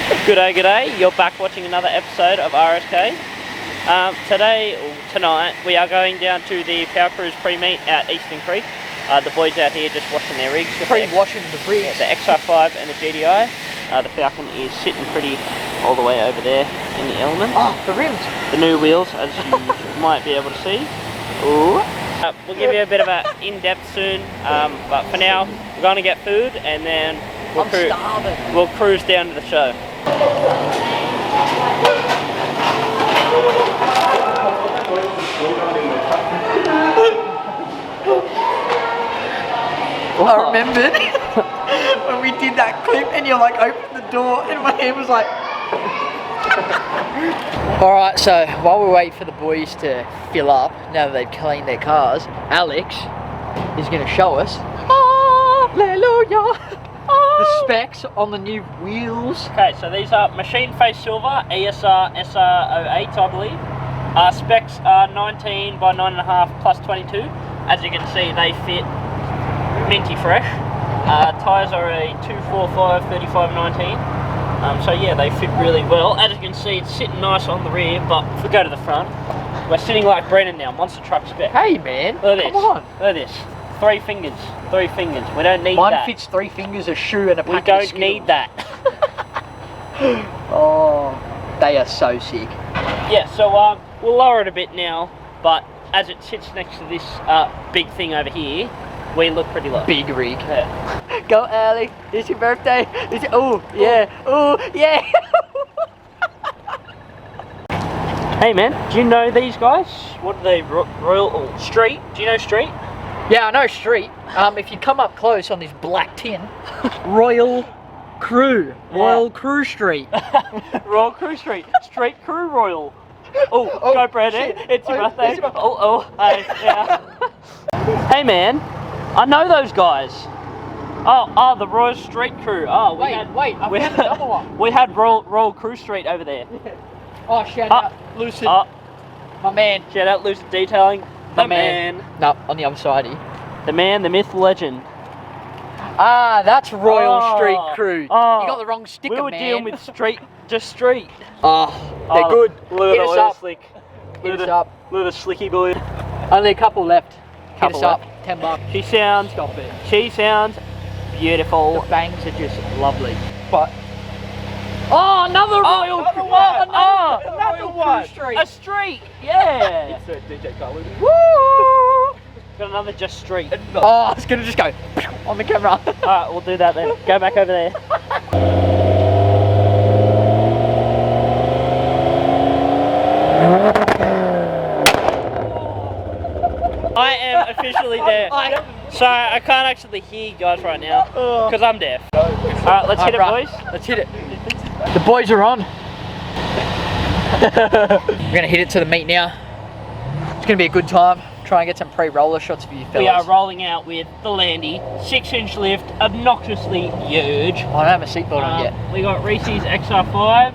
G'day, you're back watching another episode of RSK. Tonight, we are going down to the Powercruise Pre-Meet at Eastern Creek. The boys out here just washing their rigs. Pre-washing the rigs. The XR5 and the GDI. The Falcon is sitting pretty all the way over there in the element. Oh, the rims. The new wheels, as you might be able to see. Ooh. We'll give you a bit of an in-depth soon, but for now, we're going to get food and then we'll cruise down to the show. I remembered when we did that clip and you like opened the door and my hand was like... Alright, so while we wait for the boys to fill up, now that they've cleaned their cars, Alex is going to show us Hallelujah! The specs on the new wheels. Okay, so these are Machine Face Silver, ESR SR08 I believe. Specs are 19 by 9.5 plus 22. As you can see, they fit minty fresh. Tyres are a 245 3519. So yeah, they fit really well. As you can see, it's sitting nice on the rear, but if we go to the front, we're sitting like Brennan now, monster truck spec. Hey man, look at this. Come on. Look at this. Three fingers. We don't need Mine that. fits 3 fingers, a shoe and a packet We of don't Skittles. need that. Oh, they are so sick. Yeah, so we'll lower it a bit now, but as it sits next to this big thing over here, we look pretty low. Big rig. Yeah. Go Alex, it's your birthday. Oh, yeah, oh, yeah. Hey man, do you know these guys? What are they? Royal Street? Do you know Street? Yeah, I know Street. If you come up close on this black tin, Royal Krew. Royal Krew Street. Royal Crew Street. Street Crew Royal. Oh, go Brandon. It's your birthday. Hey, yeah. Hey man, I know those guys. Oh, the Royal Street Krew. Oh, I found another one. We had Royal Crew Street over there. Oh, shout out Lucid. My man. Shout out Lucid Detailing. My man. No, on the other side here. The man, the myth, the legend. Ah, that's Royal Street Krew. Oh, you got the wrong sticker, man. We were dealing with just Street. Oh, they're good. Look at the Slick. Hit us up. Look at the slicky boy. Only a couple left. Hit us up. $10. $10. She sounds beautiful. The bangs are just lovely. But another Royal Krew. Another one. Street. A street. Yeah. It's a DJ car. Woo! Got another just street. Oh, it's gonna just go on the camera. Alright, we'll do that then. Go back over there. I am officially deaf. So I can't actually hear you guys right now because I'm deaf. Alright, let's hit it, boys. Let's hit it. The boys are on. We're gonna hit it to the meet now. It's gonna be a good time. Try and get some pre-roller shots for you fellas. We are rolling out with the Landy, 6-inch lift, obnoxiously huge. I don't have a seatbelt on yet. We got Reese's XR5,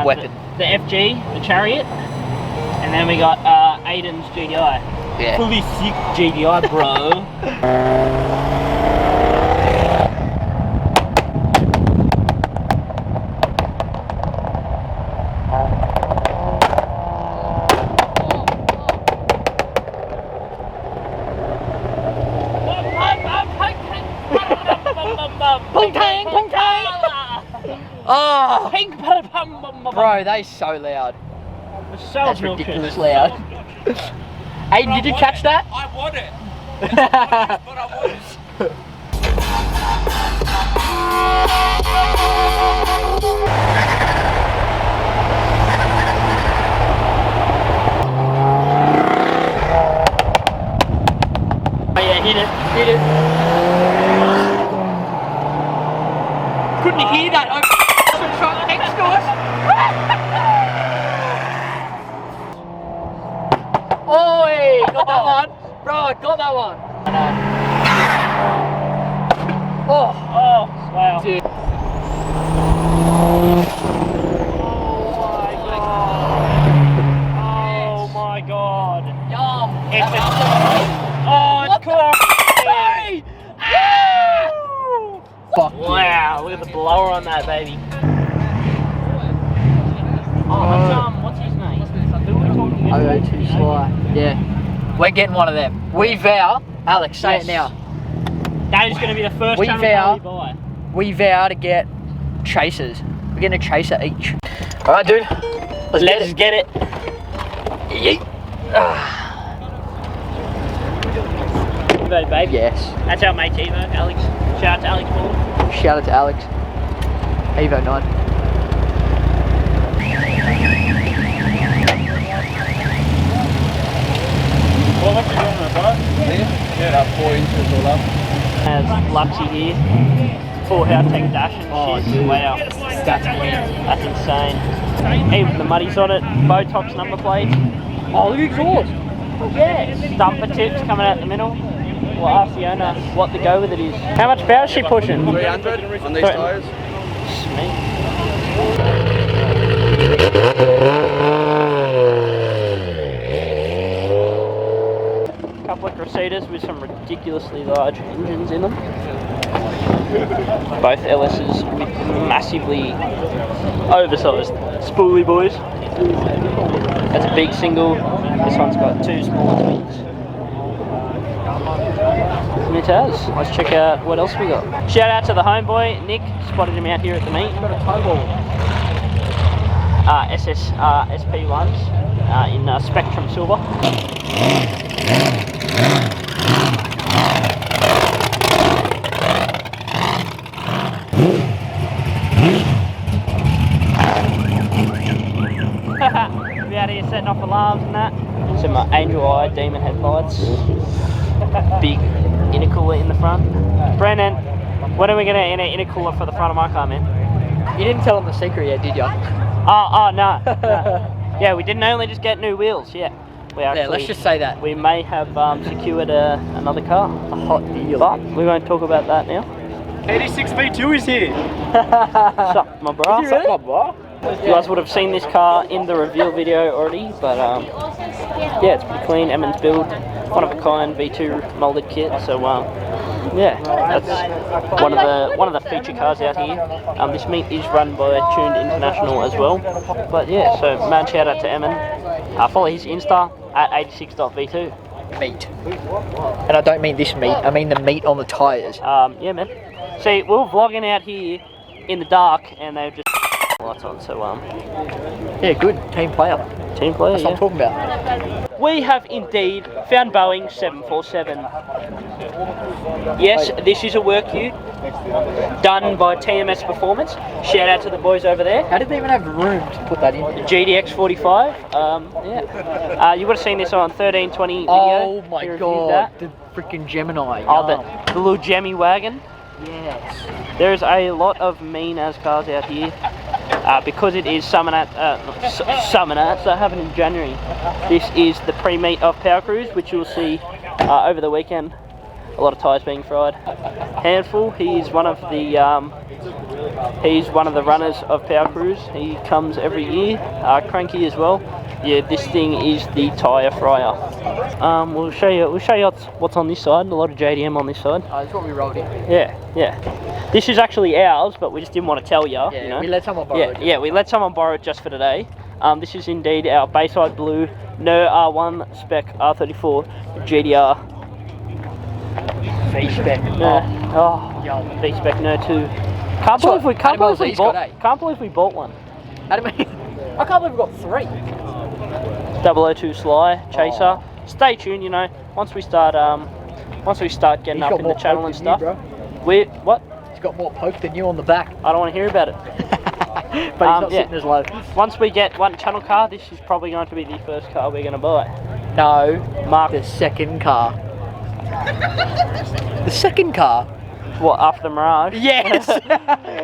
Weapon. the FG, the Chariot, and then we got Aiden's GDI. Yeah. Fully sick GDI, bro. Oh, Pink bro, they so loud. So That's ridiculous loud. Aiden, did you catch that? I want it. But I want it. Oh yeah, hit it. Couldn't hear that open truck next to us. Oi, got that one. Bro, I got that one. Oh, wow. Dude. Oh my god. Yum. It's it's cool. Fuck Wow, look at the blower on that baby. what's his name? Who are we talking about? 002 Sly. Yeah. We're getting one of them. We vow, Alex, say it now. That is going to be the first We channel vow- car we buy. We vow to get chasers. We're getting a chaser each. Alright, dude. Let's get it. Yeet. Evo, babe. Yes. That's our mate Evo, Alex. Shout out to Alex Paul. Shout out to Alex. Evo 9. Well, what you doing there, bro? Yeah, about 4 inches all up. Has Luxy here. Full Howtech dash and shit. dude. Wow. That's weird. That's insane. Even the muddies on it. Botox number plates. Oh, look at exhaust. Yeah. Stumper tips coming out the middle. We'll ask the owner what the go with it is. How much power is she pushing? 300 on these Sorry. tyres. Sweet. Couple of Crusaders with some ridiculously large engines in them. Both LS's with massively oversized spoolie boys. That's a big single. This one's got 2 smaller twins. And it has. Let's check out what else we got. Shout out to the homeboy, Nick. Spotted him out here at the meet. Got a tow ball. SSR SP1s in Spectrum Silver. We're out here setting off alarms and that. Some angel eye demon headlights. Big intercooler in the front. Brennan, when are we going to enter intercooler for the front of my car, man? You didn't tell him the secret yet, did you? Oh no. Yeah, we didn't only just get new wheels. Yeah, we actually. Yeah, let's just say that. We may have secured another car. A hot deal. But we won't talk about that now. 86 V2 is here. Sup, my bro? Is he really? Sup, my boy? You guys would have seen this car in the reveal video already, but yeah, it's pretty clean. Emmons build, one of a kind V2 molded kit. So yeah, that's one of the feature cars out here. This meet is run by Tuned International as well. But yeah, so mad shout out to Emmon. Follow his Insta at 86.v2. Meat. And I don't mean this meat, I mean the meat on the tyres. Yeah, man. See, we were vlogging out here in the dark, and they were just lights on. So Yeah, good. Team player. team player. That's what I'm Yeah. talking about. We have indeed found Boeing 747. Yes, this is a work ute done by TMS Performance. Shout out to the boys over there. How did they even have room to put that in? GDX 45. Yeah. You would have seen this on 1320 video. Oh my We reviewed god, that. the freaking Gemini. Oh, Yum. the little Jemmy wagon. Yes. There's a lot of mean as cars out here. Because it is Summer Nats that happened in January. This is the pre-meet of Powercruise, which you'll see over the weekend. A lot of tyres being fried. Handful, he's one of the runners of Powercruise. He comes every year. Cranky as well. Yeah, this thing is the tyre fryer. We'll show you what's on this side. A lot of JDM on this side. That's what we rolled in. Yeah. This is actually ours, but we just didn't want to tell you. Yeah, you know? we let someone borrow it. Yeah, we let someone borrow it just for today. This is indeed our Bayside Blue No R1 Spec R34 GDR. V-spec. No, Yum. V Spec No 2. Can't what believe Animals we he's got, bought. eh? Can't believe we bought one. I can't believe we got 3. 002 Sly Chaser. Stay tuned. You know, once we start getting He's up got in the more channel poke and than stuff. you, bro. What? He's got more poke than you on the back. I don't want to hear about it. But he's not yeah. sitting as low. Once we get one channel car, this is probably going to be the first car we're going to buy. No, Mark, the second car. The second car? what, after the Mirage? Yes!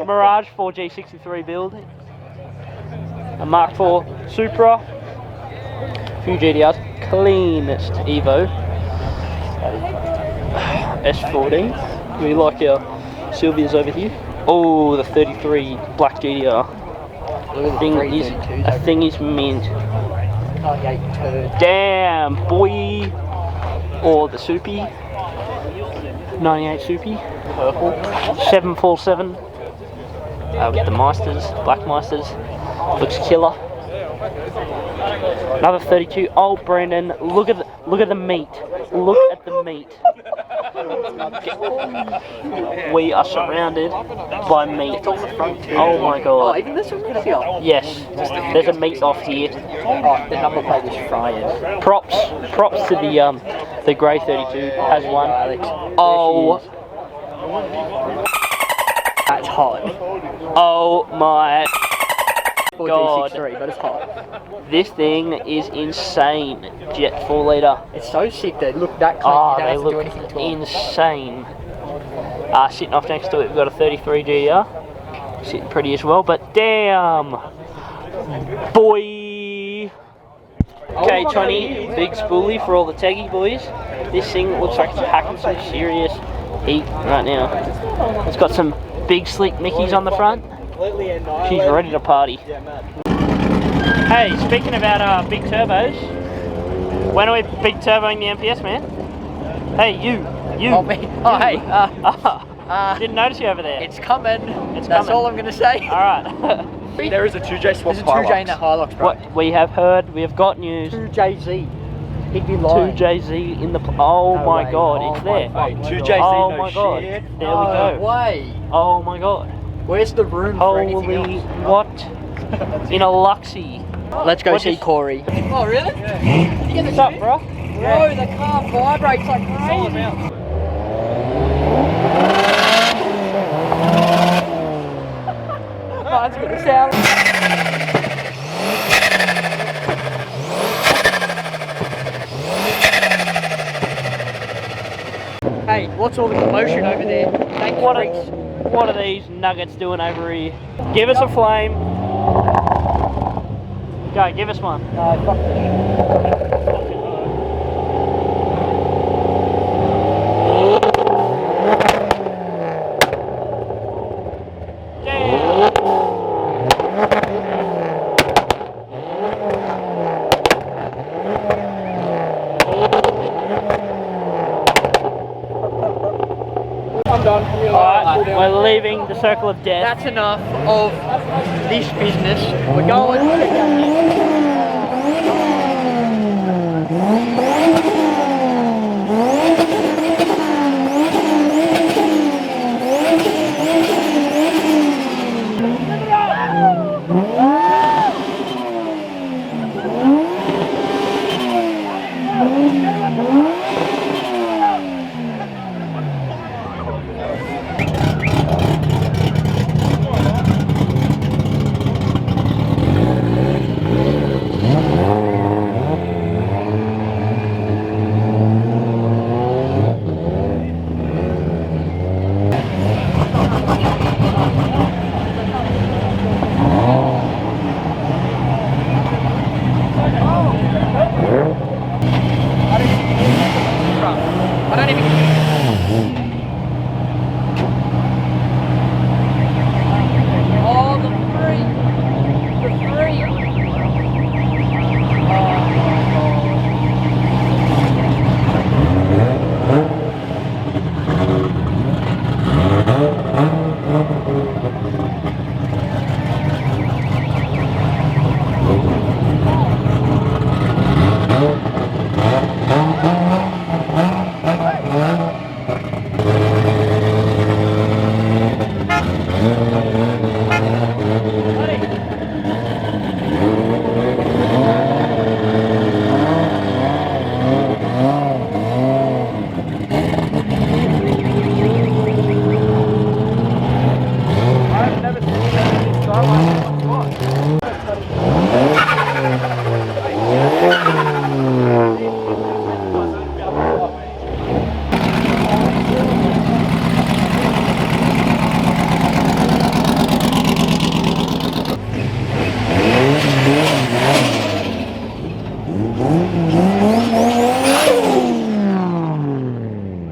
Mirage 4G63 build. A Mark IV Supra. Few GDRs. Cleanest Evo. S14. We like our Sylvias over here. Oh, the 33 black GDR. Look at the Thing is mint. 98 turd. Damn, boy. Or the Soupy. 98 Soupy. Purple. 747. With the Meisters, black Meisters. Looks killer. Another 32. Oh, Brandon, look at the meat. Look at the meat. We are surrounded by meat. Oh my god. Oh, even this one is here. Yes, there's a meat off here. Oh, the number plate is frying. Props to the grey 32 has one. Oh, that's hot. oh my god. G63, but it's hot. This thing is insane. Jet 4 litre. It's so sick. They look that clean. Oh, you don't they have to do look anything to them. insane. Sitting off next to it, we've got a 33 GR. Sitting pretty as well, but damn, boy. Okay, 20, big spoolie for all the Teggy boys. This thing looks like it's packing some serious heat right now. It's got some big slick Mickeys on the front. She's ready to party. Hey, speaking about big turbos, when are we big turboing the MPS, man? Hey, you. Oh, me. Oh, hey. Didn't notice you over there. It's coming. It's That's coming. all I'm going to say. Alright. There is a 2J swap There's a 2J in that Hilux, bro. What we have heard, we have got news. 2JZ. He'd be lying. 2JZ in the. Oh No my way. god, Oh it's my there. fucking Wait, 2JZ, Oh no my god. shit. There No we go. way. Oh my god. Where's the room for anything Holy else? what? In a Luxie. Let's go What see is- Corey. Oh, really? What's up, bro? Bro, the car vibrates like crazy. Mine's got the sound. Hey, what's all the commotion over there? Thank you, What freaks. what are these nuggets doing over here? Give us a flame. Go, give us one. No, fuck this. I'm done. Alright, we're leaving the circle of death. That's enough of this business. We're going. I don't even. Oh, the free. The free.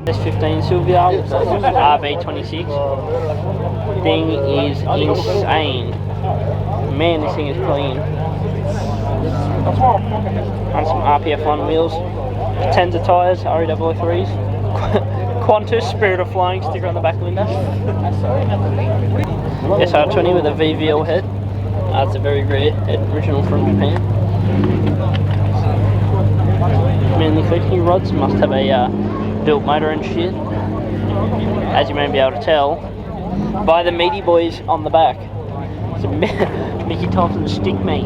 S15 Sylvia, RB26. Thing is insane. Man, this thing is clean. On some RPF on wheels. Tens of tyres, RE003s. Qantas Spirit of Flying sticker on the back window. SR20 with a VVL head. It's a very rare, original from Japan. Mainly collecting rods, must have a built motor and shit. As you may be able to tell by the meaty boys on the back. It's a Mickey Thompson stick meat.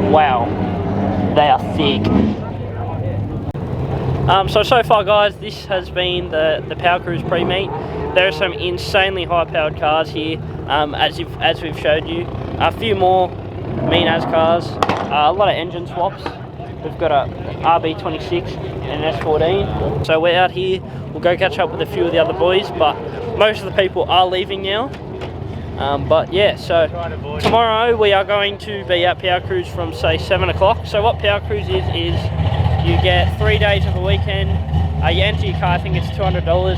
Wow, they are thick. So far guys, this has been the Powercruise pre-meet. There are some insanely high-powered cars here, as we've showed you. A few more mean-as cars, a lot of engine swaps. We've got a RB26 and an S14. So we're out here, we'll go catch up with a few of the other boys, but most of the people are leaving now. But yeah, so tomorrow we are going to be at Powercruise from say 7 o'clock. So what Powercruise is you get 3 days of a weekend. You enter your car, I think it's $200.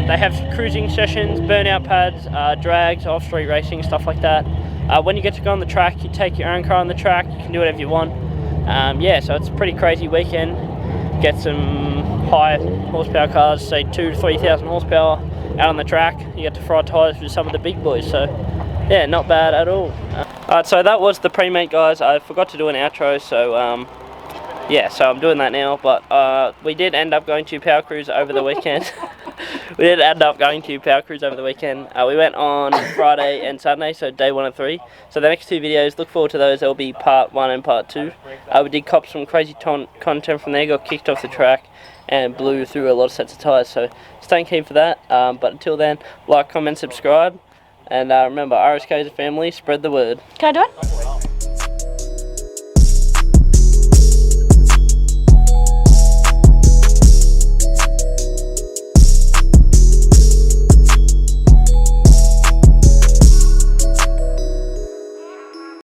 They have cruising sessions, burnout pads, drags, off-street racing, stuff like that. When you get to go on the track, you take your own car on the track, you can do whatever you want. Yeah, so it's a pretty crazy weekend. Get some high horsepower cars, say 2,000 to 3,000 horsepower out on the track. You get to fry tyres with some of the big boys, so yeah, not bad at all. Alright, so that was the pre-meet guys. I forgot to do an outro, so yeah, so I'm doing that now, but we did end up going to Powercruise over the weekend. We went on Friday and Saturday, so day 1 and 3. So the next 2 videos, look forward to those. There'll be part 1 and part 2. We did cop some crazy content from there, got kicked off the track and blew through a lot of sets of tyres, so stay keen for that. But until then, like, comment, subscribe, and remember, RSK is a family, spread the word. Can I do it?